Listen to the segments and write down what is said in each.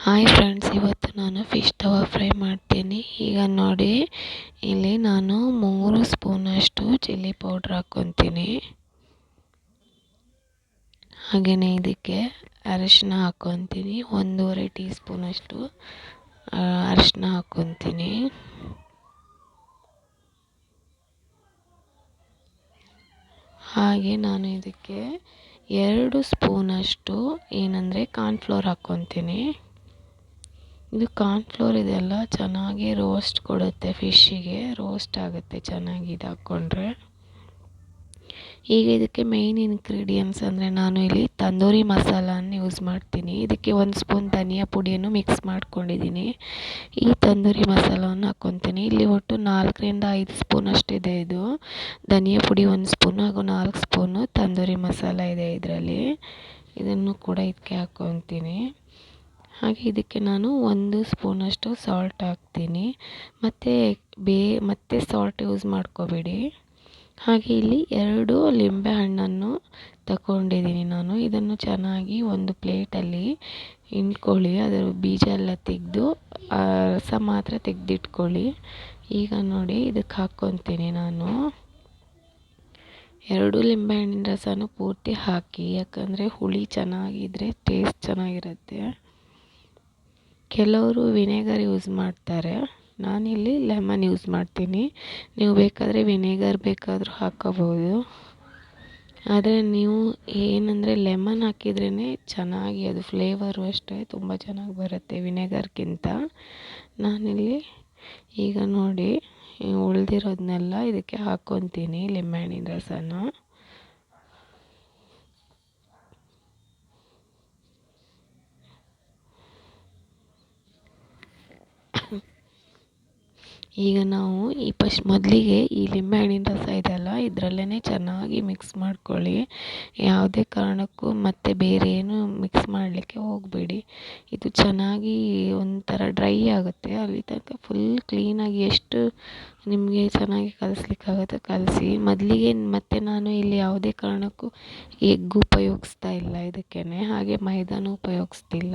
Hi friends, ಇವತ್ತು ನಾನು fish ತವಾ fry ಮಾಡ್ತೀನಿ. ಈಗ ನೋಡಿ, ಇಲ್ಲಿ ನಾನು 3 ಸ್ಪೂನಷ್ಟು ಚಿಲ್ಲಿ ಪೌಡ್ರ್ ಹಾಕ್ಕೊತೀನಿ. ಹಾಗೆಯೇ ಇದಕ್ಕೆ ಅರಿಶಿನ ಹಾಕ್ಕೊತೀನಿ. 1.5 ಟೀ ಸ್ಪೂನಷ್ಟು ಅರಿಶಿನ ಹಾಕ್ಕೊತೀನಿ. ಹಾಗೆ ನಾನು ಇದಕ್ಕೆ 2 ಸ್ಪೂನಷ್ಟು ಏನಂದರೆ ಕಾರ್ನ್ಫ್ಲೋರ್ ಹಾಕ್ಕೊತೀನಿ. ಇದು ಕಾರ್ನ್ಫ್ಲೋರ್ ಇದೆಲ್ಲ ಚೆನ್ನಾಗಿ ರೋಸ್ಟ್ ಕೊಡುತ್ತೆ, ಫಿಶ್ಶಿಗೆ ರೋಸ್ಟ್ ಆಗುತ್ತೆ ಚೆನ್ನಾಗಿ ಇದು ಹಾಕ್ಕೊಂಡ್ರೆ. ಈಗ ಇದಕ್ಕೆ ಮೇಯ್ನ್ ಇಂಗ್ರೀಡಿಯೆಂಟ್ಸ್ ಅಂದರೆ ನಾನು ಇಲ್ಲಿ ತಂದೂರಿ ಮಸಾಲನ ಯೂಸ್ ಮಾಡ್ತೀನಿ. ಇದಕ್ಕೆ 1 ಸ್ಪೂನ್ ಧನಿಯಾ ಪುಡಿಯನ್ನು ಮಿಕ್ಸ್ ಮಾಡ್ಕೊಂಡಿದ್ದೀನಿ. ಈ ತಂದೂರಿ ಮಸಾಲವನ್ನು ಹಾಕ್ಕೊತೀನಿ. ಇಲ್ಲಿ ಒಟ್ಟು 4ರಿಂದ 5 ಸ್ಪೂನ್ ಅಷ್ಟಿದೆ. ಇದು ಧನಿಯಾ ಪುಡಿ 1 ಸ್ಪೂನು ಹಾಗೂ 4 ಸ್ಪೂನು ತಂದೂರಿ ಮಸಾಲ ಇದೆ ಇದರಲ್ಲಿ. ಇದನ್ನು ಕೂಡ ಇದಕ್ಕೆ ಹಾಕ್ಕೊತೀನಿ. ಹಾಗೆ ಇದಕ್ಕೆ ನಾನು 1 ಸ್ಪೂನಷ್ಟು ಸಾಲ್ಟ್ ಹಾಕ್ತೀನಿ. ಮತ್ತೆ ಸಾಲ್ಟ್ ಯೂಸ್ ಮಾಡ್ಕೋಬೇಡಿ. ಹಾಗೆ ಇಲ್ಲಿ 2 ಲಿಂಬೆ ಹಣ್ಣನ್ನು ತಗೊಂಡಿದ್ದೀನಿ ನಾನು. ಇದನ್ನು ಚೆನ್ನಾಗಿ ಒಂದು ಪ್ಲೇಟಲ್ಲಿ ಹಿಂಡ್ಕೊಳ್ಳಿ. ಅದರ ಬೀಜ ಎಲ್ಲ ತೆಗೆದು ರಸ ಮಾತ್ರ ತೆಗೆದಿಟ್ಕೊಳ್ಳಿ. ಈಗ ನೋಡಿ, ಇದಕ್ಕೆ ಹಾಕ್ಕೊತೀನಿ ನಾನು 2 ಲಿಂಬೆ ಹಣ್ಣಿನ ರಸನೂ ಪೂರ್ತಿ ಹಾಕಿ, ಯಾಕಂದರೆ ಹುಳಿ ಚೆನ್ನಾಗಿದ್ದರೆ ಟೇಸ್ಟ್ ಚೆನ್ನಾಗಿರುತ್ತೆ. ಕೆಲವರು ವಿನೆಗರ್ ಯೂಸ್ ಮಾಡ್ತಾರೆ, ನಾನಿಲ್ಲಿ ಲೆಮನ್ ಯೂಸ್ ಮಾಡ್ತೀನಿ. ನೀವು ಬೇಕಾದರೆ ವಿನೆಗರ್ ಬೇಕಾದರೂ ಹಾಕ್ಕೋಬೋದು. ಆದರೆ ನೀವು ಏನಂದರೆ ಲೆಮನ್ ಹಾಕಿದ್ರೇ ಚೆನ್ನಾಗಿ ಅದು ಫ್ಲೇವರು ಅಷ್ಟೇ ತುಂಬ ಚೆನ್ನಾಗಿ ಬರುತ್ತೆ ವಿನೆಗರ್ಗಿಂತ. ನಾನಿಲ್ಲಿ ಈಗ ನೋಡಿ ಉಳಿದಿರೋದನ್ನೆಲ್ಲ ಇದಕ್ಕೆ ಹಾಕ್ಕೊತೀನಿ, ಲಿಂಬೆಹಣ್ಣಿನ ರಸನ. ಈಗ ನಾವು ಮೊದಲಿಗೆ ಈ ಲಿಂಬೆಹಣ್ಣಿನ ರಸ ಇದೆಯಲ್ಲ, ಇದರಲ್ಲೇ ಚೆನ್ನಾಗಿ ಮಿಕ್ಸ್ ಮಾಡ್ಕೊಳ್ಳಿ. ಯಾವುದೇ ಕಾರಣಕ್ಕೂ ಮತ್ತೆ ಬೇರೆ ಏನು ಮಿಕ್ಸ್ ಮಾಡಲಿಕ್ಕೆ ಹೋಗಬೇಡಿ. ಇದು ಚೆನ್ನಾಗಿ ಒಂಥರ ಡ್ರೈ ಆಗುತ್ತೆ. ಅಲ್ಲಿ ತನಕ ಫುಲ್ ಕ್ಲೀನಾಗಿ ಎಷ್ಟು ನಿಮಗೆ ಚೆನ್ನಾಗಿ ಕಲಿಸ್ಲಿಕ್ಕಾಗುತ್ತೆ ಕಲಸಿ. ಮೊದಲಿಗೆ ಮತ್ತೆ ನಾನು ಇಲ್ಲಿ ಯಾವುದೇ ಕಾರಣಕ್ಕೂ ಎಗ್ ಉಪಯೋಗಿಸ್ತಾ ಇಲ್ಲ ಇದಕ್ಕೆ, ಹಾಗೆ ಮೈದಾನೂ ಉಪಯೋಗಿಸ್ತಿಲ್ಲ.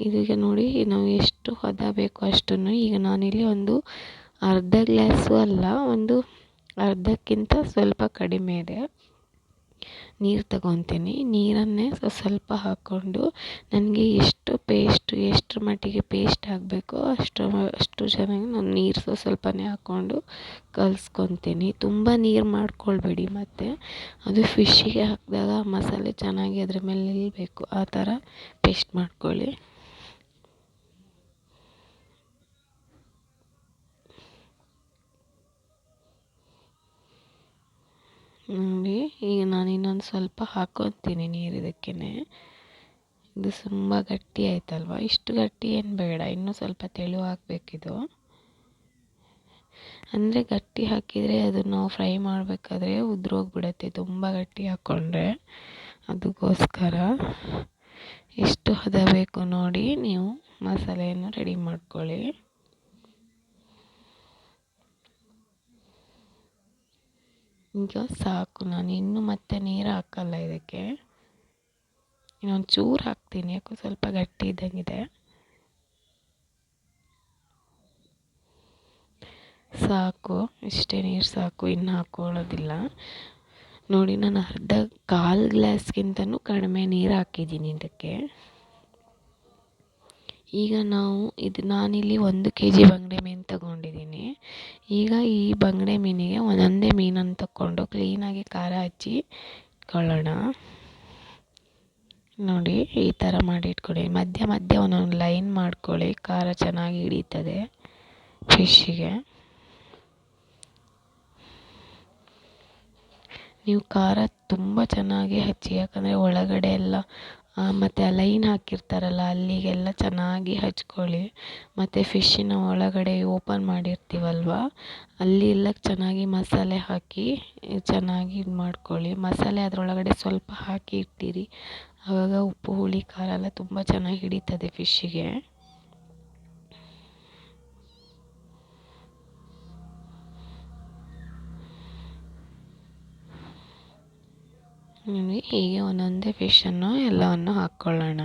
ಇದೀಗ ನೋಡಿ, ನಾವು ಎಷ್ಟು ಹದ ಬೇಕೋ ಅಷ್ಟನ್ನು ಈಗ ನಾನಿಲ್ಲಿ ಒಂದು ಅರ್ಧ ಗ್ಲಾಸು ಅಲ್ಲ, ಒಂದು ಅರ್ಧಕ್ಕಿಂತ ಸ್ವಲ್ಪ ಕಡಿಮೆ ಇದೆ ನೀರು ತಗೊತೀನಿ. ನೀರನ್ನೇ ಸ್ವಲ್ಪ ಹಾಕ್ಕೊಂಡು ನನಗೆ ಎಷ್ಟರ ಮಟ್ಟಿಗೆ ಪೇಸ್ಟ್ ಆಗಬೇಕೋ ಅಷ್ಟು ಚೆನ್ನಾಗಿ ನಾನು ನೀರು ಸ್ವಲ್ಪನೇ ಹಾಕ್ಕೊಂಡು ಕಲಿಸ್ಕೊತೀನಿ. ತುಂಬ ನೀರು ಮಾಡ್ಕೊಳ್ಬೇಡಿ, ಮತ್ತು ಅದು ಫಿಶ್ಶಿಗೆ ಹಾಕಿದಾಗ ಮಸಾಲೆ ಚೆನ್ನಾಗಿ ಅದ್ರ ಮೇಲೆ ನಿಲ್ಲಬೇಕು, ಆ ಥರ ಪೇಸ್ಟ್ ಮಾಡ್ಕೊಳ್ಳಿ. ನೋಡಿ, ಈಗ ನಾನು ಇನ್ನೊಂದು ಸ್ವಲ್ಪ ಹಾಕ್ಕೊತೀನಿ ನೀರು ಇದಕ್ಕೆ. ಇದು ತುಂಬ ಗಟ್ಟಿ ಆಯ್ತಲ್ವ, ಇಷ್ಟು ಗಟ್ಟಿ ಏನು ಬೇಡ, ಇನ್ನೂ ಸ್ವಲ್ಪ ತೆಳು ಹಾಕಬೇಕಿದು. ಅಂದರೆ ಗಟ್ಟಿ ಹಾಕಿದರೆ ಅದನ್ನು ನಾವು ಫ್ರೈ ಮಾಡಬೇಕಾದ್ರೆ ಉದುರೋಗ್ಬಿಡತ್ತೆ ತುಂಬ ಗಟ್ಟಿ ಹಾಕ್ಕೊಂಡ್ರೆ. ಅದಕ್ಕೋಸ್ಕರ ಎಷ್ಟು ಹದ ಬೇಕು ನೋಡಿ ನೀವು ಮಸಾಲೆಯನ್ನು ರೆಡಿ ಮಾಡ್ಕೊಳ್ಳಿ. ಈಗ ಸಾಕು, ನಾನು ಇನ್ನೂ ಮತ್ತೆ ನೀರು ಹಾಕಲ್ಲ ಇದಕ್ಕೆ. ಇನ್ನೊಂದು ಚೂರು ಹಾಕ್ತೀನಿ, ಯಾಕೋ ಸ್ವಲ್ಪ ಗಟ್ಟಿ ಇದ್ದಂಗಿದೆ. ಸಾಕು, ಇಷ್ಟೇ ನೀರು ಸಾಕು, ಇನ್ನು ಹಾಕ್ಕೊಳ್ಳೋದಿಲ್ಲ. ನೋಡಿ, ನಾನು ಕಾಲು ಗ್ಲಾಸ್ಗಿಂತನೂ ಕಡಿಮೆ ನೀರು ಹಾಕಿದ್ದೀನಿ ಇದಕ್ಕೆ. ಈಗ ನಾನಿಲ್ಲಿ 1 kg ಬಂಗಡೆ ಮೀನು ತಗೊಂಡಿದ್ದೀನಿ. ಈಗ ಈ ಬಂಗಡೆ ಮೀನಿಗೆ ಒಂದೊಂದೇ ಮೀನನ್ನು ತಗೊಂಡು ಕ್ಲೀನಾಗಿ ಖಾರ ಹಚ್ಚಿ ಇಟ್ಕೊಳ್ಳೋಣ. ನೋಡಿ, ಈ ಥರ ಮಾಡಿ ಇಟ್ಕೊಳ್ಳಿ. ಮಧ್ಯ ಮಧ್ಯ ಒಂದೊಂದು ಲೈನ್ ಮಾಡ್ಕೊಳ್ಳಿ, ಖಾರ ಚೆನ್ನಾಗಿ ಹಿಡಿತದೆ ಫಿಶ್ಶಿಗೆ. ನೀವು ಖಾರ ತುಂಬ ಚೆನ್ನಾಗಿ ಹಚ್ಚಿ, ಯಾಕಂದರೆ ಒಳಗಡೆ ಎಲ್ಲ ಮತ್ತು ಆ ಲೈನ್ ಹಾಕಿರ್ತಾರಲ್ಲ ಅಲ್ಲಿಗೆಲ್ಲ ಚೆನ್ನಾಗಿ ಹಚ್ಕೊಳ್ಳಿ. ಮತ್ತು ಫಿಶ್ಶಿನ ಒಳಗಡೆ ಓಪನ್ ಮಾಡಿರ್ತೀವಲ್ವ, ಅಲ್ಲಿ ಎಲ್ಲ ಚೆನ್ನಾಗಿ ಮಸಾಲೆ ಹಾಕಿ ಚೆನ್ನಾಗಿ ಇದು ಮಾಡ್ಕೊಳ್ಳಿ. ಮಸಾಲೆ ಅದರೊಳಗಡೆ ಸ್ವಲ್ಪ ಹಾಕಿ ಇಟ್ಟಿರಿ, ಆವಾಗ ಉಪ್ಪು ಹುಳಿ ಖಾರ ಎಲ್ಲ ತುಂಬ ಚೆನ್ನಾಗಿ ಹಿಡಿತದೆ ಫಿಶ್ಶಿಗೆ. ಹೀಗೆ ಒಂದೊಂದೇ ಫಿಶನ್ನು ಎಲ್ಲವನ್ನು ಹಾಕ್ಕೊಳ್ಳೋಣ.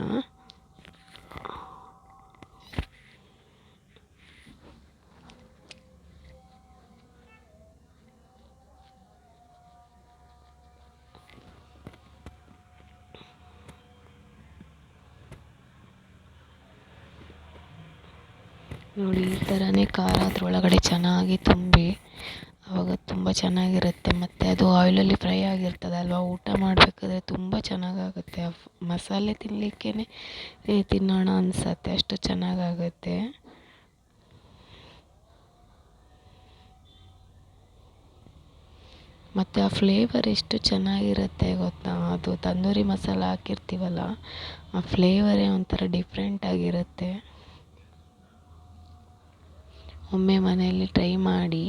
ನೋಡಿ ಈ ಥರನೇ ಖಾರ ಅದ್ರೊಳಗಡೆ ಚೆನ್ನಾಗಿ ತುಂಬಿ ಆವಾಗ ತುಂಬ ಚೆನ್ನಾಗಿರುತ್ತೆ. ಮತ್ತು ಅದು ಆಯಿಲಲ್ಲಿ ಫ್ರೈ ಆಗಿರ್ತದಲ್ವ, ಊಟ ಮಾಡಬೇಕಾದ್ರೆ ತುಂಬ ಚೆನ್ನಾಗಾಗುತ್ತೆ. ಮಸಾಲೆ ತಿನ್ನಲಿಕ್ಕೇ ತಿನ್ನೋಣ ಅನಿಸತ್ತೆ, ಅಷ್ಟು ಚೆನ್ನಾಗಾಗುತ್ತೆ. ಮತ್ತು ಆ ಫ್ಲೇವರ್ ಎಷ್ಟು ಚೆನ್ನಾಗಿರುತ್ತೆ ಗೊತ್ತಾ, ಅದು ತಂದೂರಿ ಮಸಾಲ ಹಾಕಿರ್ತೀವಲ್ಲ, ಆ ಫ್ಲೇವರೇ ಒಂಥರ ಡಿಫ್ರೆಂಟ್ ಆಗಿರುತ್ತೆ. ಒಮ್ಮೆ ಮನೆಯಲ್ಲಿ ಟ್ರೈ ಮಾಡಿ.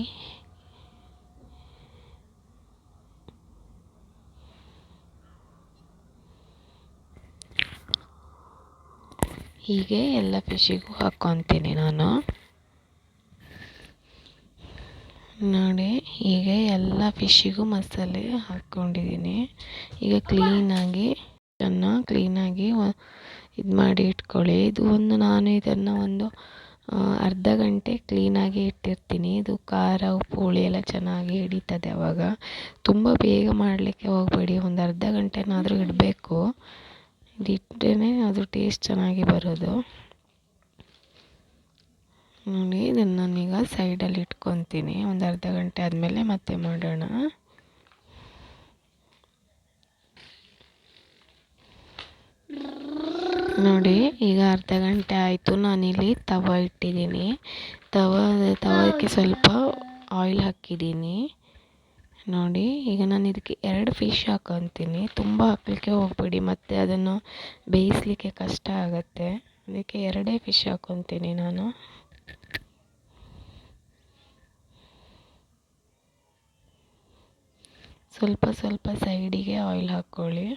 ಹೀಗೆ ಎಲ್ಲ ಫಿಶ್ಶಿಗೂ ಹಾಕ್ಕೊತೀನಿ ನಾನು. ನೋಡಿ ಹೀಗೆ ಎಲ್ಲ ಫಿಶ್ಶಿಗೂ ಮಸಾಲೆ ಹಾಕ್ಕೊಂಡಿದ್ದೀನಿ. ಈಗ ಕ್ಲೀನಾಗಿ ಇದು ಮಾಡಿ ಇಟ್ಕೊಳ್ಳಿ. ನಾನು ಇದನ್ನು ಒಂದು ಅರ್ಧ ಗಂಟೆ ಕ್ಲೀನಾಗಿ ಇಟ್ಟಿರ್ತೀನಿ. ಇದು ಖಾರ ಉಪ್ಪು ಹುಳಿ ಎಲ್ಲ ಚೆನ್ನಾಗಿ ಹಿಡಿತದೆ. ಆವಾಗ ತುಂಬ ಬೇಗ ಮಾಡಲಿಕ್ಕೆ ಹೋಗಬೇಡಿ, ಒಂದು ಅರ್ಧ ಗಂಟೆನಾದರೂ ಇಡಬೇಕು. ಇದಿಟ್ಟರೆ ಅದು ಟೇಸ್ಟ್ ಚೆನ್ನಾಗಿ ಬರೋದು. ನೋಡಿ ಇದನ್ನು ನಾನೀಗ ಸೈಡಲ್ಲಿ ಇಟ್ಕೊತೀನಿ. ಒಂದು ಅರ್ಧ ಗಂಟೆ ಆದಮೇಲೆ ಮತ್ತೆ ಮಾಡೋಣ. ನೋಡಿ ಈಗ ಅರ್ಧ ಗಂಟೆ ಆಯಿತು. ನಾನಿಲ್ಲಿ ತವ ಇಟ್ಟಿದ್ದೀನಿ. ತವಕ್ಕೆ ಸ್ವಲ್ಪ ಆಯಿಲ್ ಹಾಕಿದ್ದೀನಿ. ನೋಡಿ ಈಗ ನಾನು ಇದಕ್ಕೆ 2 ಫಿಶ್ ಹಾಕ್ಕೊತೀನಿ. ತುಂಬ ಹಾಕಲಿಕ್ಕೆ ಹೋಗಬೇಡಿ, ಮತ್ತು ಅದನ್ನು ಬೇಯಿಸಲಿಕ್ಕೆ ಕಷ್ಟ ಆಗುತ್ತೆ. ಅದಕ್ಕೆ 2 ಫಿಶ್ ಹಾಕ್ಕೊತೀನಿ ನಾನು. ಸ್ವಲ್ಪ ಸ್ವಲ್ಪ ಸೈಡಿಗೆ ಆಯಿಲ್ ಹಾಕ್ಕೊಳ್ಳಿ.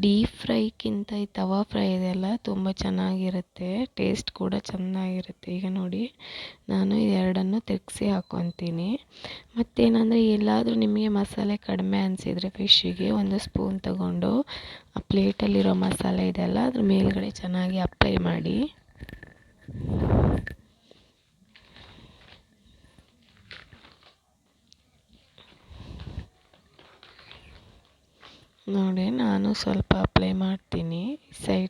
ಡೀಪ್ ಫ್ರೈಕ್ಕಿಂತ ಈ ತವಾ ಫ್ರೈ ಇದೆಲ್ಲ ತುಂಬ ಚೆನ್ನಾಗಿರುತ್ತೆ, ಟೇಸ್ಟ್ ಕೂಡ ಚೆನ್ನಾಗಿರುತ್ತೆ. ಈಗ ನೋಡಿ ನಾನು ಎರಡನ್ನು ತಿರುಗಿಸಿ ಹಾಕ್ಕೊತೀನಿ. ಮತ್ತೇನಂದರೆ ಎಲ್ಲಾದರೂ ನಿಮಗೆ ಮಸಾಲೆ ಕಡಿಮೆ ಅನಿಸಿದರೆ ಫಿಶ್ಶಿಗೆ ಒಂದು ಸ್ಪೂನ್ ತಗೊಂಡು ಆ ಪ್ಲೇಟಲ್ಲಿರೋ ಮಸಾಲೆ ಇದೆಲ್ಲ ಅದ್ರ ಮೇಲ್ಗಡೆ ಚೆನ್ನಾಗಿ ಅಪ್ಲೈ ಮಾಡಿ. ನೋಡಿ ನಾನು ಸ್ವಲ್ಪ ಅಪ್ಲೈ ಮಾಡ್ತೀನಿ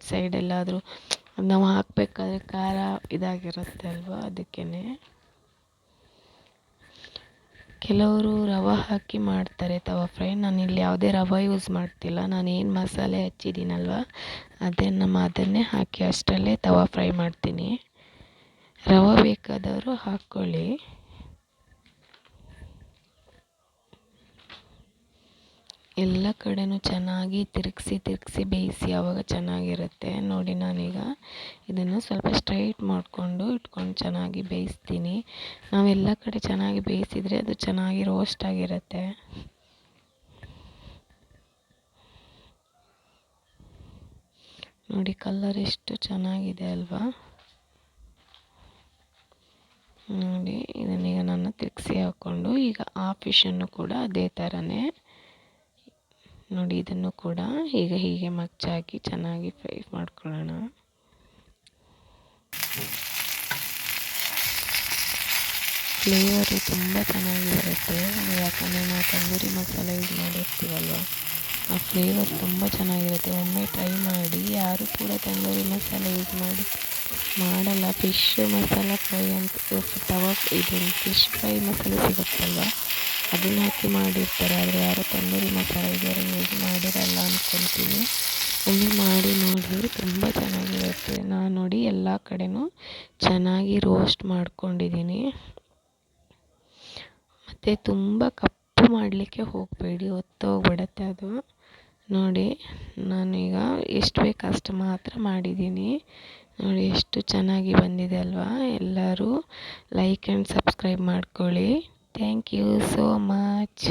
ಸೈಡೆಲ್ಲಾದರೂ. ನಾವು ಹಾಕಬೇಕಾದ್ರೆ ಖಾರ ಇದಾಗಿರುತ್ತೆ ಅಲ್ವಾ, ಅದಕ್ಕೇ. ಕೆಲವರು ರವೆ ಹಾಕಿ ಮಾಡ್ತಾರೆ ತವಾ ಫ್ರೈ. ನಾನಿಲ್ಲಿ ಯಾವುದೇ ರವೆ ಯೂಸ್ ಮಾಡ್ತಿಲ್ಲ. ನಾನೇನು ಮಸಾಲೆ ಹಚ್ಚಿದ್ದೀನಲ್ವ ಅದನ್ನೇ ಹಾಕಿ ಅಷ್ಟರಲ್ಲೇ ತವಾ ಫ್ರೈ ಮಾಡ್ತೀನಿ. ರವೆ ಬೇಕಾದವರು ಹಾಕ್ಕೊಳ್ಳಿ. ಎಲ್ಲ ಕಡೆನೂ ಚೆನ್ನಾಗಿ ತಿರುಗಿಸಿ ಬೇಯಿಸಿ, ಆವಾಗ ಚೆನ್ನಾಗಿರುತ್ತೆ. ನೋಡಿ ನಾನೀಗ ಇದನ್ನು ಸ್ವಲ್ಪ ಸ್ಟ್ರೈಟ್ ಮಾಡಿಕೊಂಡು ಚೆನ್ನಾಗಿ ಬೇಯಿಸ್ತೀನಿ. ನಾವೆಲ್ಲ ಕಡೆ ಚೆನ್ನಾಗಿ ಬೇಯಿಸಿದರೆ ಅದು ಚೆನ್ನಾಗಿ ರೋಸ್ಟ್ ಆಗಿರುತ್ತೆ. ನೋಡಿ ಕಲರ್ ಎಷ್ಟು ಚೆನ್ನಾಗಿದೆ ಅಲ್ವಾ. ನೋಡಿ ಇದನ್ನೀಗ ನಾನು ತಿರುಗಿಸಿ ಹಾಕ್ಕೊಂಡು ಈಗ ಆ ಫಿಶನ್ನು ಕೂಡ ಅದೇ ಥರನೇ ನೋಡಿ ಇದನ್ನು ಕೂಡ ಹೀಗೆ ಮಚ್ಚಾಕಿ ಚೆನ್ನಾಗಿ ಫ್ರೈ ಮಾಡ್ಕೊಳ್ಳೋಣ. ಫ್ಲೇವರು ತುಂಬ ಚೆನ್ನಾಗಿ ಬರುತ್ತೆ, ಯಾಕಂದರೆ ನಾವು ತಂದೂರಿ ಮಸಾಲೆ ಯೂಸ್ ಮಾಡಿರ್ತೀವಲ್ವ, ಆ ಫ್ಲೇವರ್ ತುಂಬ ಚೆನ್ನಾಗಿರುತ್ತೆ. ಒಮ್ಮೆ ಟ್ರೈ ಮಾಡಿ. ಯಾರು ಕೂಡ ತಂದೂರಿ ಮಸಾಲೆ ಯೂಸ್ ಮಾಡಲ್ಲ. ಫಿಶ್ ಮಸಾಲ ಫ್ರೈ ಅಂತ ಫಿಶ್ ಫ್ರೈ ಮಸಾಲೆ ಸಿಗುತ್ತಲ್ವ, ಅದನ್ನ ಹಾಕಿ ಮಾಡಿರ್ತಾರೆ. ಆದರೆ ಯಾರೋ ತಂದೂರಿ ಮಸಾಲೆ ಇದೆಲ್ಲ ಯೂಸ್ ಮಾಡಿರಲ್ಲ ಅಂದ್ಕೊತೀನಿ. ಒಮ್ಮೆ ಮಾಡಿ ನೋಡಿ, ತುಂಬ ಚೆನ್ನಾಗಿರುತ್ತೆ. ನಾನು ನೋಡಿ ಎಲ್ಲ ಕಡೆನೂ ಚೆನ್ನಾಗಿ ರೋಸ್ಟ್ ಮಾಡ್ಕೊಂಡಿದ್ದೀನಿ. ಮತ್ತು ತುಂಬ ಕಪ್ಪು ಮಾಡಲಿಕ್ಕೆ ಹೋಗಬೇಡಿ, ಹೊತ್ತೋಗ್ಬಿಡತ್ತೆ ಅದು. ನೋಡಿ ನಾನೀಗ ಎಷ್ಟು ಬೇಕು ಅಷ್ಟು ಮಾತ್ರ ಮಾಡಿದ್ದೀನಿ. ನೋಡಿ ಎಷ್ಟು ಚೆನ್ನಾಗಿ ಬಂದಿದೆ ಅಲ್ವಾ. ಎಲ್ಲರೂ ಲೈಕ್ ಆ್ಯಂಡ್ ಸಬ್ಸ್ಕ್ರೈಬ್ ಮಾಡ್ಕೊಳ್ಳಿ. Thank you so much.